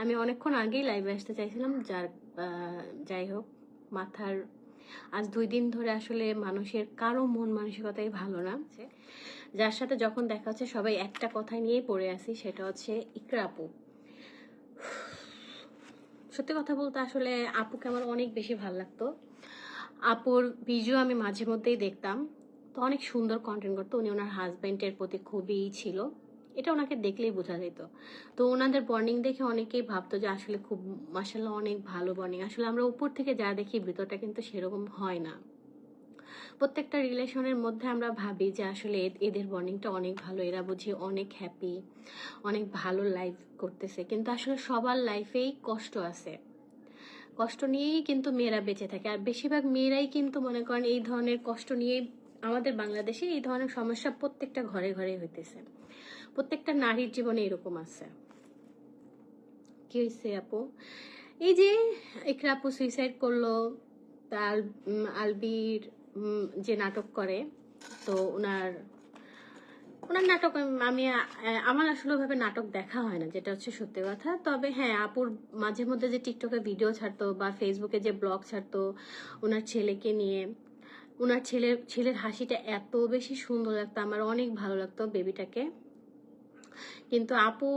আমি অনেকক্ষণ আগেই লাইভে আসতে চাইছিলাম, যাই হোক, মাথার আজ 2 দিন ধরে আসলে মানুষের কারো মন মানসিকতাই ভালো না। যার সাথে যখন দেখা হচ্ছে সবাই একটা কথা নিয়েই পড়ে আছি, সেটা হচ্ছে ইকরা আপু। সত্যি কথা বলতে আসলে আপুকে আমার অনেক বেশি ভালো লাগতো। আপুর ভিডিও আমি মাঝে মধ্যেই দেখতাম, তো অনেক সুন্দর কন্টেন্ট করতো। উনি ওনার হাজব্যান্ডের প্রতি খুবই ছিল, এটা ওনাকে দেখলেই বোঝা যেত। তো ওনাদের বন্ডিং দেখে অনেকেই ভাবতো যে আসলে খুব মাশাআল্লাহ অনেক ভালো বন্ডিং। আসলে আমরা উপর থেকে যা দেখি ভিতরটা কিন্তু সেরকম হয় না। প্রত্যেকটা রিলেশনের মধ্যে আমরা ভাবি যে আসলে এদের বন্ডিংটা অনেক ভালো, এরা বুঝি অনেক হ্যাপি, অনেক ভালো লাইফ করতেছে, কিন্তু আসলে সবার লাইফেই কষ্ট আছে। কষ্ট নিয়েই কিন্তু মেয়েরা বেঁচে থাকে, আর বেশিরভাগ মেয়েরাই কিন্তু মনে করেন এই ধরনের কষ্ট নিয়ে। আমাদের বাংলাদেশে এই ধরনের সমস্যা প্রত্যেকটা ঘরে ঘরে হইতেছে, প্রত্যেকটা নারীর জীবনে এরকম আছে। কি হয়েছে আপু? এই যে ইকরা আপু সুইসাইড করলো, তার আলবির যে নাটক করে, তো ওনার নাটক আমার আসলে ভাবে নাটক দেখা হয় না, যেটা হচ্ছে সত্যি কথা। তবে হ্যাঁ, আপুর মাঝে মধ্যে যে টিকটকে ভিডিও ছাড়তো বা ফেসবুকে যে ব্লগ ছাড়তো ওনার ছেলেকে নিয়ে, ওনার ছেলের হাসিটা এত বেশি সুন্দর লাগতো, আমার অনেক ভালো লাগতো বেবিটাকে। কিন্তু আপু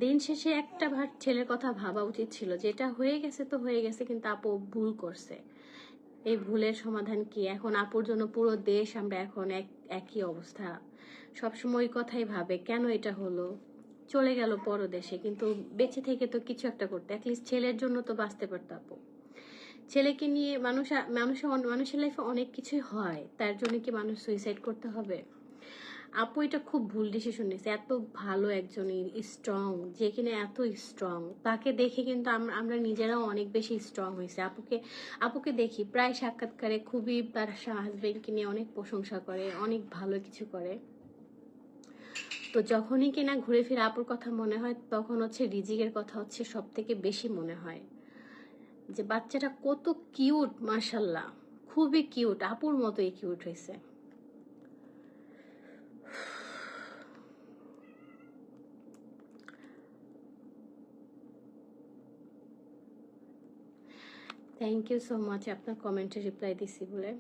দিন শেষে একটা ছেলের কথা ভাবা উচিত ছিল, যেটা হয়ে গেছে তো হয়ে গেছে, কিন্তু আপু ভুল করছে। এই ভুলের সমাধান কি? এখন আপুর জন্য পুরো দেশ আমরা এখন একই অবস্থা। সবসময় ওই কথাই ভাবে, কেন এটা হলো, চলে গেল পরদেশে, কিন্তু বেঁচে থেকে তো কিছু একটা করতে, অ্যাটলিস্ট ছেলের জন্য তো বাঁচতে পারতো আপু। ছেলেকে নিয়ে মানুষের লাইফে অনেক কিছুই হয়, তার জন্য কি মানুষ সুইসাইড করতে হবে? আপু এটা খুব ভুল ডিসিশন নিয়েছে। এত ভালো একজন স্ট্রং, যে কিনা এত স্ট্রং, তাকে দেখে কিন্তু আমরা নিজেরাও অনেক বেশি স্ট্রং হয়েছে। আপুকে দেখি প্রায় সাক্ষাৎকারে খুবই তার হাজবেন্ডকে নিয়ে অনেক প্রশংসা করে, অনেক ভালো কিছু করে। তো যখনই কিনা ঘুরে ফিরে আপুর কথা মনে হয়, তখন হচ্ছে রিজিকের কথা হচ্ছে সব থেকে বেশি মনে হয়, যে বাচ্চাটা কত কিউট, মাশাল্লাহ খুবই কিউট, আপুর মতোই কিউট হয়েছে। থ্যাংক ইউ সো মাচ আপনার কমেন্টে রিপ্লাই দিছি বলে।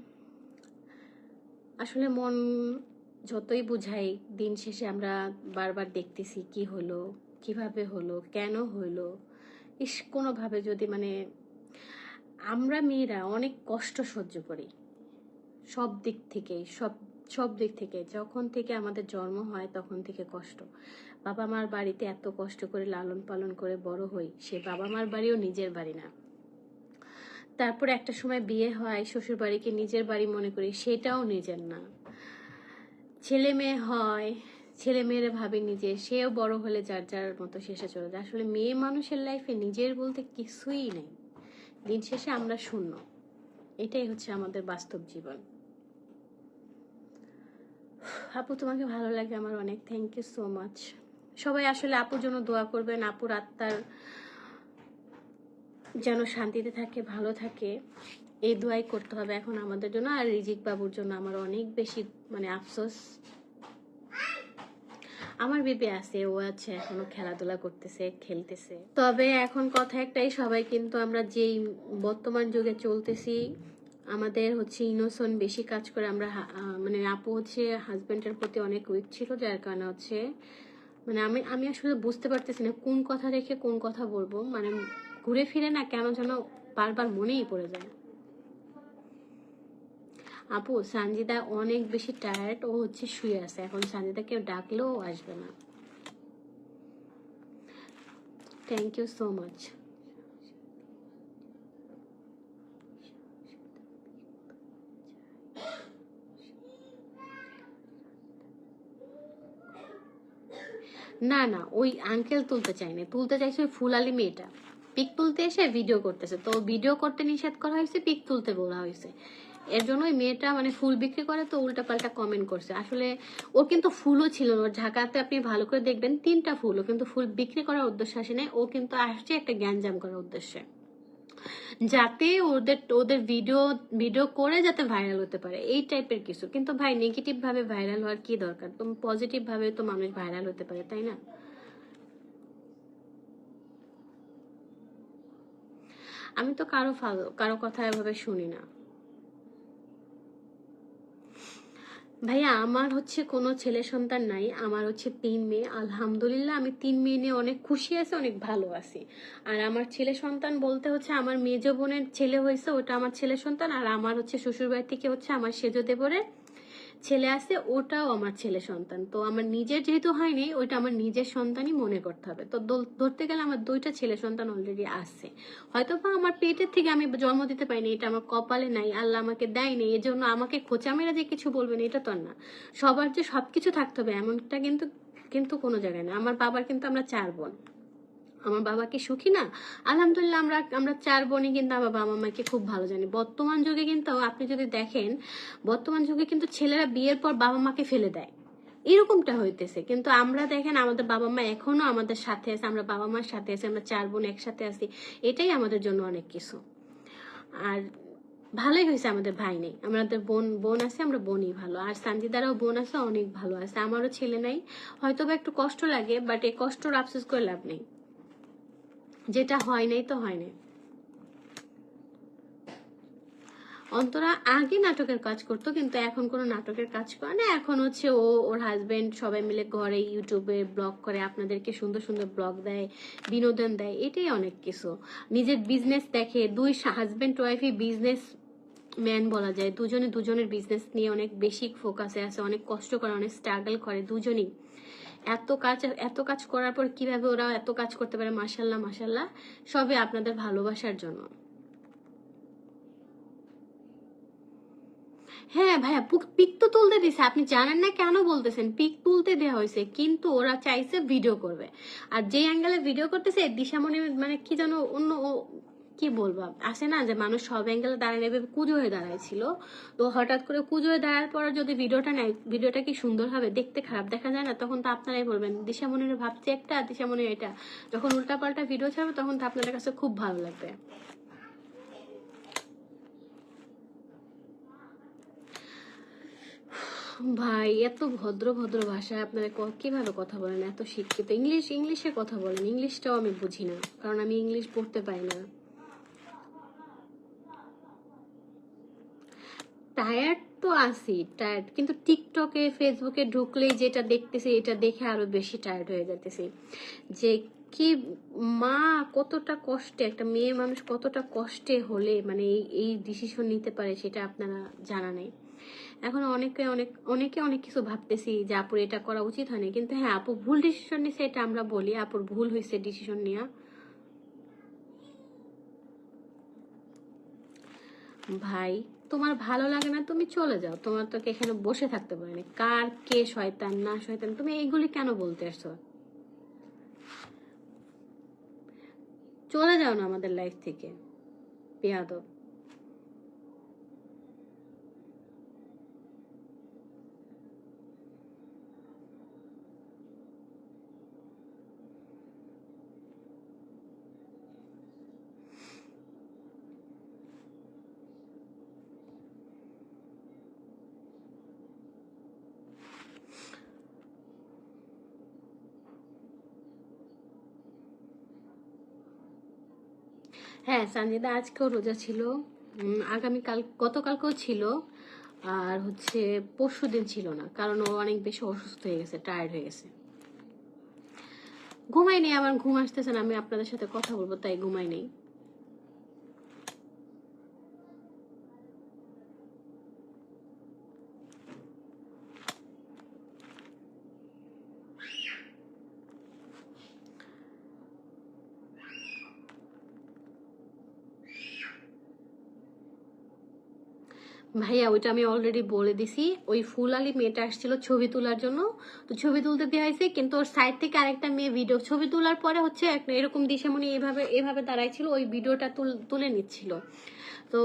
আসলে মন যতই বুঝাই, দিন শেষে আমরা বারবার দেখতেছি কি হলো, কিভাবে হলো, কেন হলো। কোনোভাবে যদি আমরা মেয়েরা অনেক কষ্ট সহ্য করি সব দিক থেকে, সব দিক থেকে। যখন থেকে আমাদের জন্ম হয় তখন থেকে কষ্ট। বাবা মার বাড়িতে এত কষ্ট করে লালন পালন করে বড় হই, সে বাবা মার বাড়িও নিজের বাড়ি না। তারপরে একটা সময় বিয়ে হয়, শ্বশুর বাড়িকে নিজের বাড়ি মনে করি, সেটাও নিজের না। ছেলে মেয়ে হয়, ছেলে মেয়েরা ভাবে নিজে, সেও বড় হলে যার যার মতো শেষে চলে যায়। আসলে মেয়ে মানুষের লাইফে নিজের বলতে কিছুই নেই, দিন শেষে আমরা শূন্য। এটাই হচ্ছে আমাদের বাস্তব জীবন। আপু তোমাকে ভালো লাগে আমার অনেক, থ্যাংক ইউ সো মাচ। সবাই আসলে আপুর জন্য দোয়া করবেন, আপুর আত্মার যেন শান্তিতে থাকে, ভালো থাকে, এই দোয়াই করতে হবে এখন আমাদের জন্য। আর রিজিক বাবুর জন্য আমার অনেক বেশি আফসোস। আমার বেবি আছে, ও আছে এখনো খেলাধুলা করতেছে, খেলতেছে। তবে এখন কথা একটাই, সবাই কিন্তু আমরা যেই বর্তমান যুগে চলতেছি, আমাদের হচ্ছে ইনোসেন্ট বেশি কাজ করে। আমরা আপু হচ্ছে হাজবেন্ডের প্রতি অনেক উইক ছিল, যার কারণে হচ্ছে আমি আসলে বুঝতে পারতেছি না কোন কথা রেখে কোন কথা বলবো। ঘুরে ফিরে না কেন যেন বারবার মনেই পড়ে যায়। আপু সানজিদা অনেক বেশি টায়ার্ড, ও হচ্ছে শুয়ে আছে এখন, সানজিদাকে ডাকলেও আসবে না। Thank you so much. না না, ওই আঙ্কেল তুলতে চাইনি, তুলতে চাইছে ওই ফুলালি মেয়েটা। পিক তুলতে এসে ভিডিও করতেছে, তো ভিডিও করতে নিষেধ করা হয়েছে, পিক তুলতে বলা হয়েছে। এর জন্য ওই মেয়েটা ফুল বিক্রি করে, তো উল্টা পাল্টা কমেন্ট করছে। আসলে ওর কিন্তু ফুলও ছিল না, ওর ঝাঁকাতে আপনি ভালো করে দেখবেন 3টা ফুল, ও কিন্তু ফুল বিক্রি করার উদ্দেশ্য আসে নাই, ও কিন্তু আসছে একটা গ্যাঞ্জাম করার উদ্দেশ্যে, যাতে ওদের ভিডিও করে যাতে ভাইরাল হতে পারে, এই টাইপের কিছু। কিন্তু ভাই নেগেটিভ ভাবে ভাইরাল হওয়ার কি দরকার? তুমি পজিটিভ ভাবে তো মানুষ ভাইরাল হতে পারে, তাই না? আমি তো কারো কথা এভাবে শুনি না। ভাইয়া আমার হচ্ছে কোনো ছেলে সন্তান নাই, আমার হচ্ছে 3 মেয়ে। আলহামদুলিল্লাহ আমি 3 মেয়ে নিয়ে অনেক খুশি আছি, অনেক ভালো আছি। আর আমার ছেলে সন্তান বলতে হচ্ছে আমার মেজ বোনের ছেলে হয়েছে, ওটা আমার ছেলে সন্তান। আর আমার হচ্ছে শ্বশুরবাড়ি থেকে হচ্ছে আমার সেজ দেবরের ছেলে আছে, ওটাও আমার ছেলে সন্তান। তো আমার নিজের যেহেতু হয়নি, ওইটা আমার নিজের সন্তানই মনে করতে হবে। তো ধরতে গেলে আমার 2টা ছেলে সন্তান অলরেডি আছে। হয়তো বা আমার পেটের থেকে আমি জন্ম দিতে পারিনি, এটা আমার কপালে নাই, আল্লাহ আমাকে দেয়নি, এজন্য আমাকে খোঁচা মেরে যে কিছু বলবেন এটা তো আর না। সবার যে সবকিছু থাকতে হবে এমনটা কিন্তু কিন্তু কোনো জায়গায় না। আমার বাবার কিন্তু আমরা 4 বোন। আমার বাবা কি সুখী না? আলহামদুলিল্লাহ আমরা আমরা 4 বোনই কিন্তু আমার বাবা মাকে খুব ভালো জানি। বর্তমান যুগে কিন্তু আপনি যদি দেখেন, বর্তমান যুগে কিন্তু ছেলেরা বিয়ের পর বাবা মাকে ফেলে দেয়, এরকমটা হইতেছে। কিন্তু আমরা দেখেন আমাদের বাবা মা এখনো আমাদের সাথে আছে, আমরা বাবা মার সাথে আছি, আমরা 4 বোন একসাথে আছি, এটাই আমাদের জন্য অনেক কিছু। আর ভালোই হয়েছে আমাদের ভাই নেই, আমাদের বোন বোন আছে, আমরা বোনই ভালো। আর সানজিদারাও বোন আছে, অনেক ভালো আছে। আমারও ছেলে নাই, হয়তো বা একটু কষ্ট লাগে, বাট এই কষ্টর আফসোস করে লাভ নেই, যেটা হয় নাই তো হয় নাই। অন্তরা আগে নাটকের কাজ করতো, কিন্তু এখন কোনো নাটকের কাজ করে না। এখন হচ্ছে ওর হাজবেন্ড সবাই মিলে ঘরে ইউটিউবে ব্লগ করে, আপনাদেরকে সুন্দর সুন্দর ব্লগ দেয়, বিনোদন দেয়, এটাই অনেক কিছু। নিজের বিজনেস দেখে, 2 হাজবেন্ড ওয়াইফই বিজনেস ম্যান বলা যায়। দুজনে দুজনের বিজনেস নিয়ে অনেক বেশি ফোকাসে আছে, অনেক কষ্ট করে, অনেক স্ট্রাগল করে দুজনেই। এত কাজ করার পর কিভাবে ওরা এত কাজ করতে পারে, মাশাল্লাহ মাশাল্লাহ, সবই আপনাদের ভালোবাসার জন্য। হ্যাঁ ভাইয়া, পিক তো তুলতে দিছে, আপনি জানেন না কেন বলতেছেন? পিক তুলতে দেওয়া হয়েছে, কিন্তু ওরা চাইছে ভিডিও করবে। আর যে অ্যাঙ্গেলে ভিডিও করতেছে দিশামণি, মানে কি যেন অন্য কি বলবো, আসে না যে মানুষ সব অ্যাঙ্গেলে দাঁড়ায় নেবে, কুজো হয়ে দাঁড়াইছিল। তো হঠাৎ করে কুজো হয়ে দাঁড়ার পর যদি ভিডিওটা নেয়, ভিডিওটা কি সুন্দর হবে? দেখতে খারাপ দেখা যায় না? তখন তো আপনারাই বলবেন দিশামণির ভাবছে একটা, দিশামণি এটা। যখন উল্টাপাল্টা ভিডিও ছাড়বে তখন তো আপনাদের কাছে খুব ভালো লাগবে। ভাই এত ভদ্র ভদ্র ভাষায় আপনারা কিভাবে কথা বলেন? এত শিক্ষিত, ইংলিশে কথা বলেন। ইংলিশটাও আমি বুঝি না, কারণ আমি ইংলিশ পড়তে পারি না। টায়ার্ড তো আছি, টায়ার্ড, কিন্তু টিকটকে ফেসবুকে ঢুকলেই যেটা দেখতেছি এটা দেখে আরো বেশি টায়ার্ড হয়ে যাইতেছি। যে কি মা কতটা কষ্টে, একটা মেয়ে মানুষ কতটা কষ্টে হলে মানে এই ডিসিশন নিতে পারে, সেটা আপনারা জানা নেই। এখন অনেকে অনেক কিছু ভাবতেছি যে আপুর এটা করা উচিত হয়নি, কিন্তু হ্যাঁ আপু ভুল ডিসিশন নিছে, এটা আমরা বলি আপুর ভুল হয়েছে ডিসিশন নেওয়া। ভাই তোমার ভালো লাগে না তুমি চলে যাও, তোমার তোকে এখানে বসে থাকতে পারে না। কার কে শয়তান না শয়তান তুমি এইগুলি কেন বলতে আসছো? চলে যাও না আমাদের লাইফ থেকে, বেয়াদব। হ্যাঁ সঞ্জিদা আজকেও রোজা ছিল, আগামীকাল গতকালকেও ছিল। আর হচ্ছে পরশুদিন ছিল না, কারণ ও অনেক বেশি অসুস্থ হয়ে গেছে, টায়ার্ড হয়ে গেছে। ঘুমাই নেই, আমার ঘুম আসতেছে না, আমি আপনাদের সাথে কথা বলবো তাই ঘুমাই নেই। ভাইয়া ওইটা আমি অলরেডি বলে দিছি, ওই ফুল আলী মেয়েটা আসছিল ছবি তোলার জন্য, তো ছবি তুলতে দেওয়া হয়েছে, কিন্তু ওর সাইড থেকে আরেকটা মেয়ে ভিডিও ছবি তোলার পরে হচ্ছে একটা এরকম দিশামণি এভাবে এভাবে দাঁড়াইছিল, ওই ভিডিওটা তুলে নিচ্ছিল। তো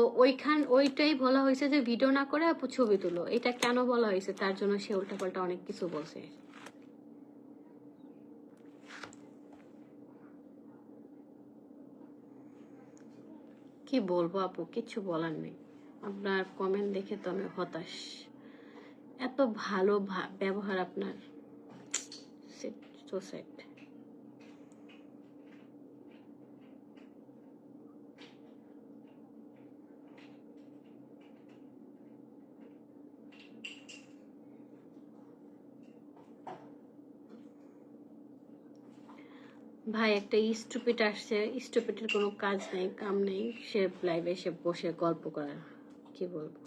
ওইটাই বলা হয়েছে যে ভিডিও না করে আপু ছবি তুলো, এটা কেন বলা হয়েছে তার জন্য সে উল্টাপাল্টা অনেক কিছু বলছে। কি বলবো আপু, কিচ্ছু বলার নেই। আপনার কমেন্ট দেখে তো আমি হতাশ। এত ভালো ব্যবহার আপনার, সো স্যাড। ভাই একটা স্টুপিড আসছে, স্টুপিডের কোনো কাজ নেই কাম নেই, সে লাইভে এসে বসে গল্প করে, কি বলবো।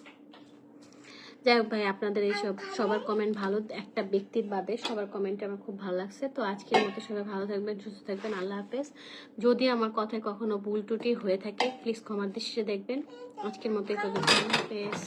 যাই হোক ভাই, আপনাদের এইসব সবার কমেন্ট ভালো, একটা ব্যক্তির বাদে সবার কমেন্ট আমার খুব ভালো লাগছে। তো আজকের মতো সবাই ভালো থাকবেন, সুস্থ থাকবেন, আল্লাহ হাফেজ। যদি আমার কথায় কখনো ভুল ত্রুটি হয়ে থাকে প্লিজ ক্ষমার দৃষ্টিতে দেখবেন। আজকের মতো এই পর্যন্ত, আল্লাহ হাফেজ।